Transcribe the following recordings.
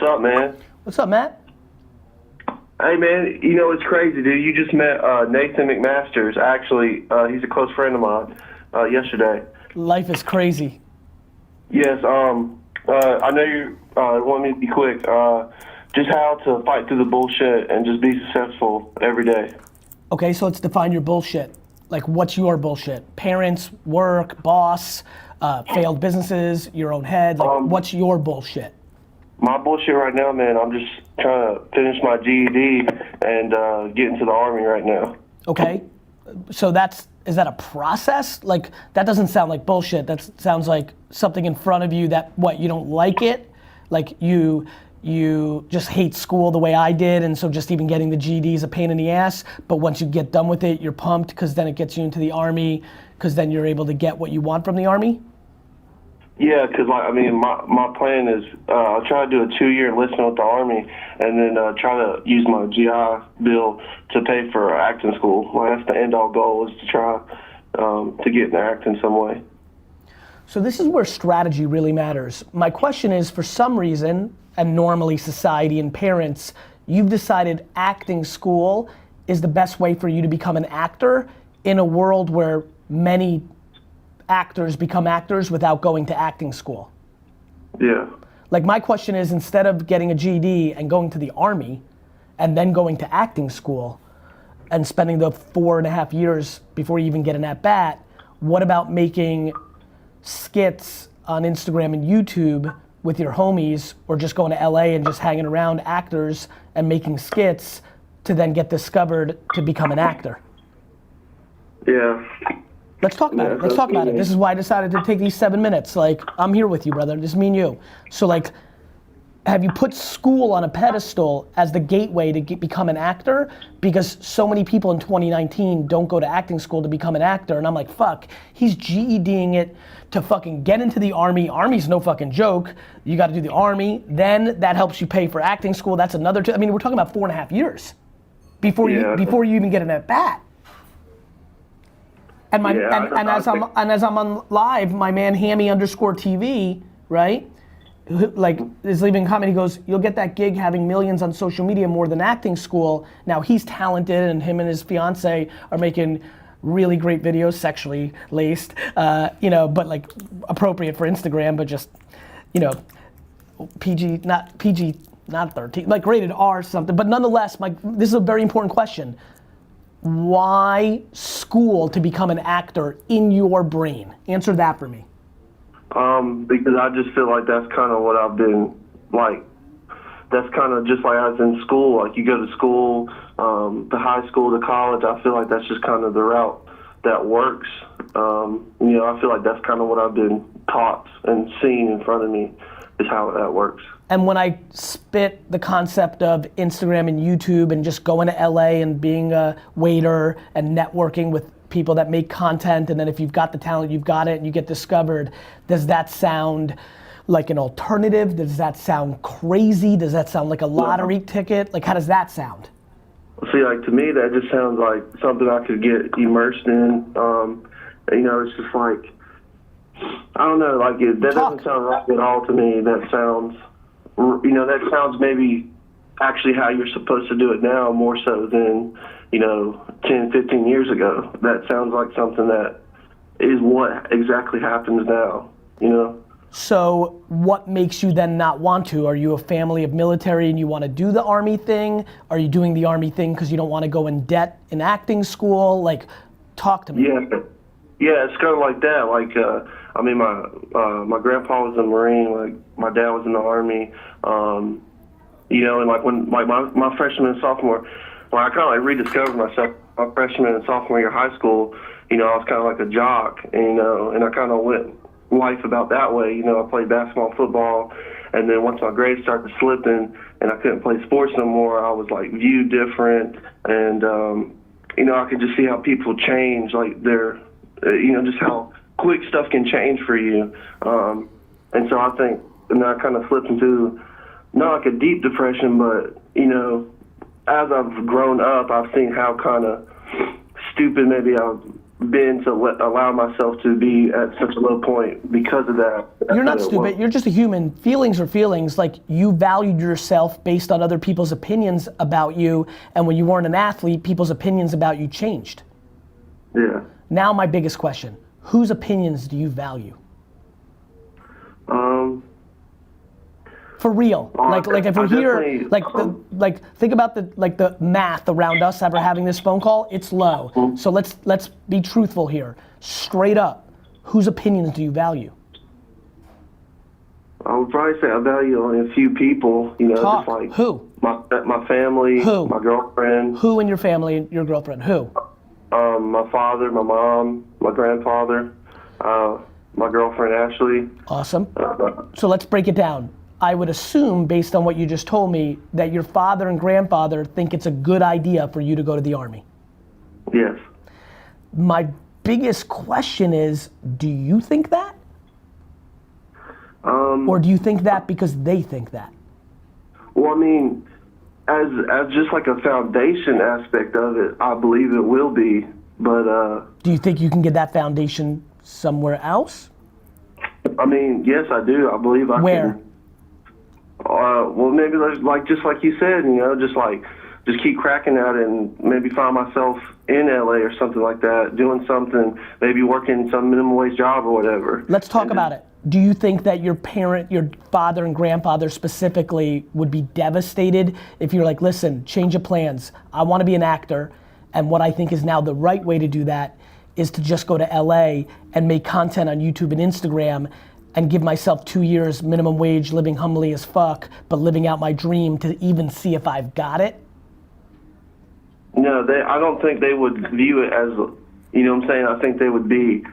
What's up, man? What's up, Matt? Hey, man, you know, it's crazy, dude. You just met Nathan McMasters. Actually, he's a close friend of mine yesterday. Life is crazy. Yes, I know you want me to be quick. Just how to fight through the bullshit and just be successful every day. Okay, so let's define your bullshit. Like, what's your bullshit? Parents, work, boss, failed businesses, your own head. Like, what's your bullshit? My bullshit right now, man, I'm just trying to finish my GED and get into the Army right now. Okay, so is that a process? Like, that doesn't sound like bullshit. That sounds like something in front of you that, what, you don't like it? Like, you just hate school the way I did, and so just even getting the GED is a pain in the ass, but once you get done with it, you're pumped because then it gets you into the Army, because then you're able to get what you want from the Army? Yeah, because my plan is I'll try to do a 2-year enlistment with the Army, and then try to use my GI Bill to pay for acting school. Like, that's the end-all goal, is to try to get into acting some way. So this is where strategy really matters. My question is, for some reason, and normally society and parents, you've decided acting school is the best way for you to become an actor in a world where many actors become actors without going to acting school. Yeah. Like, my question is, instead of getting a GED and going to the Army and then going to acting school and spending the 4.5 years before you even get an at-bat, what about making skits on Instagram and YouTube with your homies, or just going to LA and just hanging around actors and making skits to then get discovered to become an actor? Yeah. Let's talk about it. Let's talk about it. This is why I decided to take these 7 minutes. Like, I'm here with you, brother. This is me and you. So, like, have you put school on a pedestal as the gateway to become an actor? Because so many people in 2019 don't go to acting school to become an actor, and I'm like, fuck, he's GEDing it to fucking get into the Army. Army's no fucking joke. You gotta do the Army, then that helps you pay for acting school. That's another, I mean, we're talking about 4.5 years before you even get an at-bat. And as I'm on live, my man Hammy_TV, right? Like, is leaving a comment, he goes, you'll get that gig having millions on social media more than acting school. Now, he's talented, and him and his fiance are making really great videos, sexually laced, but like appropriate for Instagram, but just, PG, not 13, like rated R or something. But nonetheless, this is a very important question. Why school to become an actor in your brain? Answer that for me. Because I just feel like that's kind of what I've been, like, that's kind of just like I was in school. Like, you go to school, to high school, to college, I feel like that's just kind of the route that works. I feel like that's kind of what I've been taught and seen in front of me is how that works. And when I spit the concept of Instagram and YouTube and just going to LA and being a waiter and networking with people that make content, and then if you've got the talent, you've got it, and you get discovered, does that sound like an alternative? Does that sound crazy? Does that sound like a lottery ticket? Like, how does that sound? See, like, to me, that just sounds like something I could get immersed in. It's just like, I don't know, like, that doesn't sound right at all to me. That sounds, that sounds maybe actually how you're supposed to do it now, more so than, 10, 15 years ago. That sounds like something that is what exactly happens now, So what makes you then not want to? Are you a family of military and you want to do the Army thing? Are you doing the Army thing because you don't want to go in debt in acting school? Like, talk to me. Yeah, it's kind of like that. Like, my grandpa was a Marine. Like, my dad was in the Army. And like when my freshman and sophomore, when I kind of like rediscovered myself, my freshman and sophomore year of high school, I was kind of like a jock, and I kind of went life about that way. I played basketball, football, and then once my grades started slipping and I couldn't play sports no more, I was like viewed different, and I could just see how people change, like their, just how quick stuff can change for you, and so I think, and I kind of slipped into not like a deep depression, but as I've grown up, I've seen how kind of stupid maybe been to allow myself to be at such a low point because of that. You're not stupid. You're just a human. Feelings are feelings. Like, you valued yourself based on other people's opinions about you, and when you weren't an athlete, people's opinions about you changed. Yeah. Now my biggest question, whose opinions do you value? For real, like if we're here, like think about the math around us ever having this phone call, it's low. So let's be truthful here, straight up. Whose opinions do you value? I would probably say I value only a few people. You know, Talk. just like who? My family, Who? my girlfriend. Who in your family and your girlfriend? Who? My father, my mom, my grandfather, my girlfriend Ashley. Awesome. So let's break it down. I would assume, based on what you just told me, that your father and grandfather think it's a good idea for you to go to the Army. Yes. My biggest question is, do you think that? Or do you think that because they think that? Well, I mean, as just like a foundation aspect of it, I believe it will be, but do you think you can get that foundation somewhere else? I mean, yes, I do. I believe I Where? can. Well, maybe like just like you said, you know, just keep cracking at it and maybe find myself in LA or something like that, doing something, maybe working some minimum wage job or whatever. Let's talk about it. Do you think that your father and grandfather specifically would be devastated if you're like, listen, change of plans. I want to be an actor, and what I think is now the right way to do that is to just go to LA and make content on YouTube and Instagram and give myself 2 years minimum wage, living humbly as fuck, but living out my dream to even see if I've got it? No, I don't think they would view it as, you know what I'm saying? I think they would be,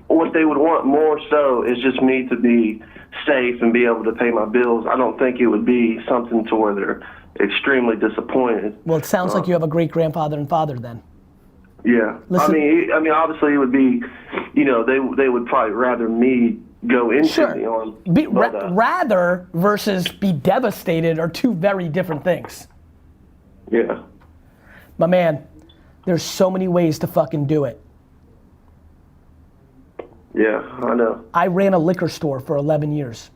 what they would want more so is just me to be safe and be able to pay my bills. I don't think it would be something to where they're extremely disappointed. Well, it sounds like you have a great grandfather and father then. Yeah. Listen, I mean, obviously it would be, you know, they would probably rather me go into the Army. Rather versus be devastated are two very different things. Yeah. My man, there's so many ways to fucking do it. Yeah, I know. I ran a liquor store for 11 years.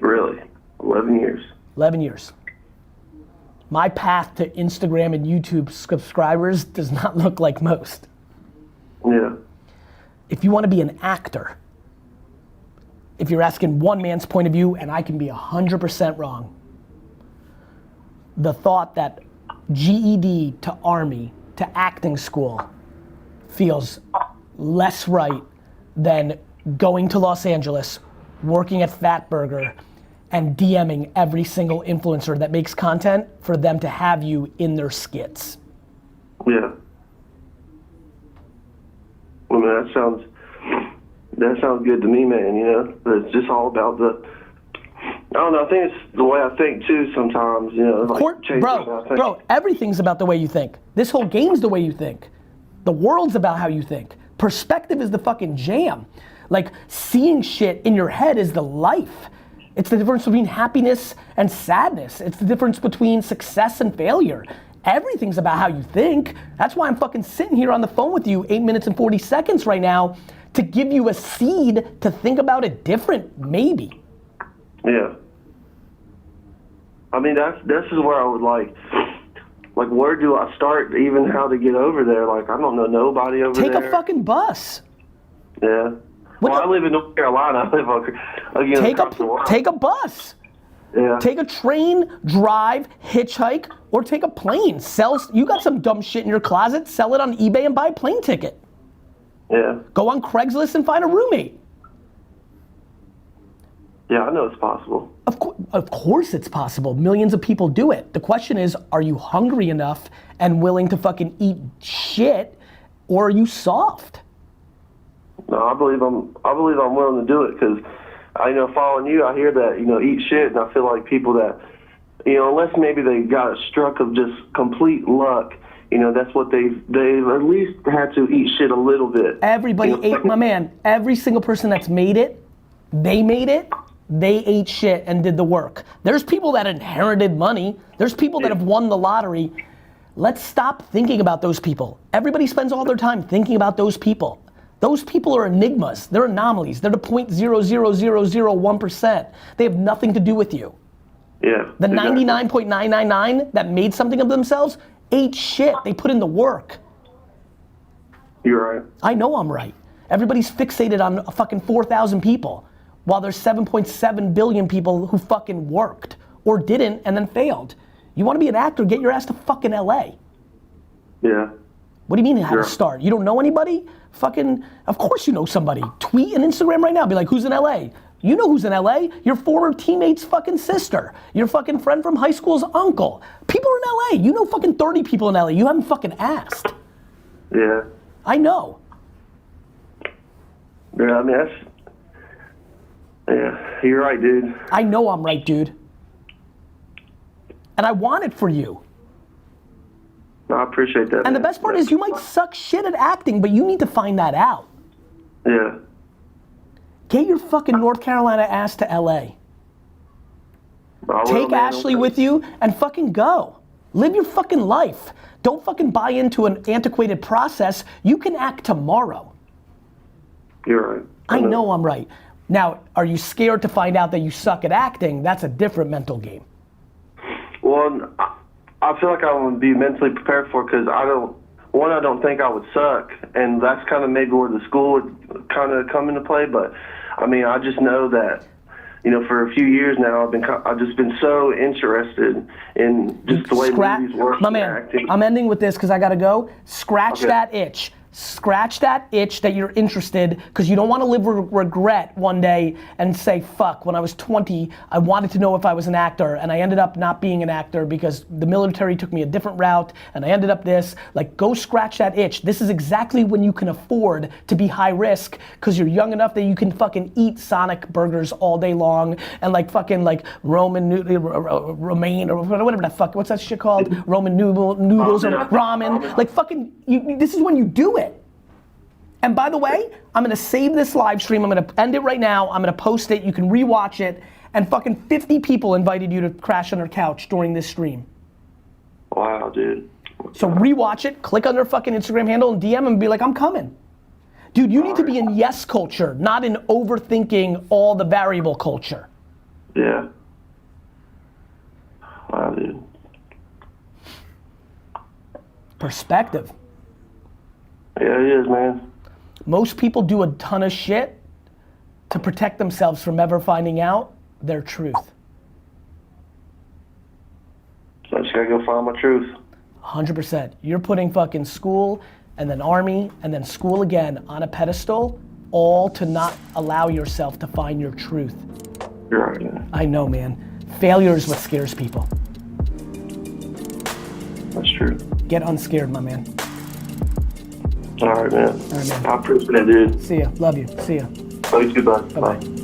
Really? 11 years? 11 years. My path to Instagram and YouTube subscribers does not look like most. Yeah. If you want to be an actor, if you're asking one man's point of view, and I can be 100% wrong, the thought that GED to Army to acting school feels less right than going to Los Angeles, working at Fatburger, and DMing every single influencer that makes content for them to have you in their skits. Yeah. Well, man, that sounds good to me, man, you know? But it's just all about I don't know, I think it's the way I think too sometimes, you know? Like Bro, everything's about the way you think. This whole game's the way you think. The world's about how you think. Perspective is the fucking jam. Like, seeing shit in your head is the life. It's the difference between happiness and sadness. It's the difference between success and failure. Everything's about how you think. That's why I'm fucking sitting here on the phone with you 8 minutes and 40 seconds right now to give you a seed to think about it different, maybe. Yeah. I mean, this is where I would like, where do I start, even how to get over there? Like, I don't know nobody over there. Take a fucking bus. Yeah. I live in North Carolina. I live across the water. Take a bus. Yeah. Take a train, drive, hitchhike, or take a plane. You got some dumb shit in your closet, sell it on eBay and buy a plane ticket. Yeah. Go on Craigslist and find a roommate. Yeah, I know it's possible. Of course it's possible. Millions of people do it. The question is, are you hungry enough and willing to fucking eat shit, or are you soft? No, I believe I'm willing to do it, because following you, I hear that, eat shit, and I feel like people that, unless maybe they got struck of just complete luck, that's what they've at least had to eat shit a little bit. Everybody ate, my man, every single person that's made it, they ate shit and did the work. There's people that inherited money. There's people that have won the lottery. Let's stop thinking about those people. Everybody spends all their time thinking about those people. Those people are enigmas. They're anomalies. They're the 0.00001%. They have nothing to do with you. Yeah. The 99.999 that made something of themselves ate shit. They put in the work. You're right. I know I'm right. Everybody's fixated on fucking 4,000 people while there's 7.7 billion people who fucking worked or didn't and then failed. You want to be an actor, get your ass to fucking LA. Yeah. What do you mean how to start? You don't know anybody? Fucking, of course you know somebody. Tweet an Instagram right now, be like, who's in LA? You know who's in LA. Your former teammate's fucking sister. Your fucking friend from high school's uncle. People are in LA. You know fucking 30 people in LA. You haven't fucking asked. Yeah. I know. Yeah, I mean, yeah, you're right, dude. I know I'm right, dude. And I want it for you. No, I appreciate that. And the best part is you might suck shit at acting, but you need to find that out. Yeah. Get your fucking North Carolina ass to LA. Take Ashley with you and fucking go. Live your fucking life. Don't fucking buy into an antiquated process. You can act tomorrow. You're right. I know I'm right. Now, are you scared to find out that you suck at acting? That's a different mental game. Well, I feel like I would be mentally prepared for it because I don't think I would suck, and that's kind of maybe where the school would kind of come into play. But I mean, I just know that, you know, for a few years now, I've just been so interested in just the way movies work. My man, acting. I'm ending with this because I gotta go. Scratch that itch. Scratch that itch that you're interested, because you don't want to live with regret one day and say, fuck, when I was 20, I wanted to know if I was an actor and I ended up not being an actor because the military took me a different route and I ended up this. Like, go scratch that itch. This is exactly when you can afford to be high risk because you're young enough that you can fucking eat Sonic burgers all day long and like fucking like Romaine or whatever the fuck, what's that shit called? Roman noodles or ramen. Like fucking, this is when you do it. And by the way, I'm gonna save this live stream. I'm gonna end it right now. I'm gonna post it. You can rewatch it. And fucking 50 people invited you to crash on their couch during this stream. Wow, dude. So rewatch it, click on their fucking Instagram handle and DM them and be like, I'm coming. Dude, you need to be in yes culture, not in overthinking all the variable culture. Yeah. Wow, dude. Perspective. Yeah, it is, man. Most people do a ton of shit to protect themselves from ever finding out their truth. So I just gotta go find my truth. 100%. You're putting fucking school and then army and then school again on a pedestal, all to not allow yourself to find your truth. You're right, man. I know, man. Failure is what scares people. That's true. Get unscared, my man. All right, man. All right, man. I appreciate it, dude. See ya. Love you. See ya. Love you too, bud. Bye-bye. Bye.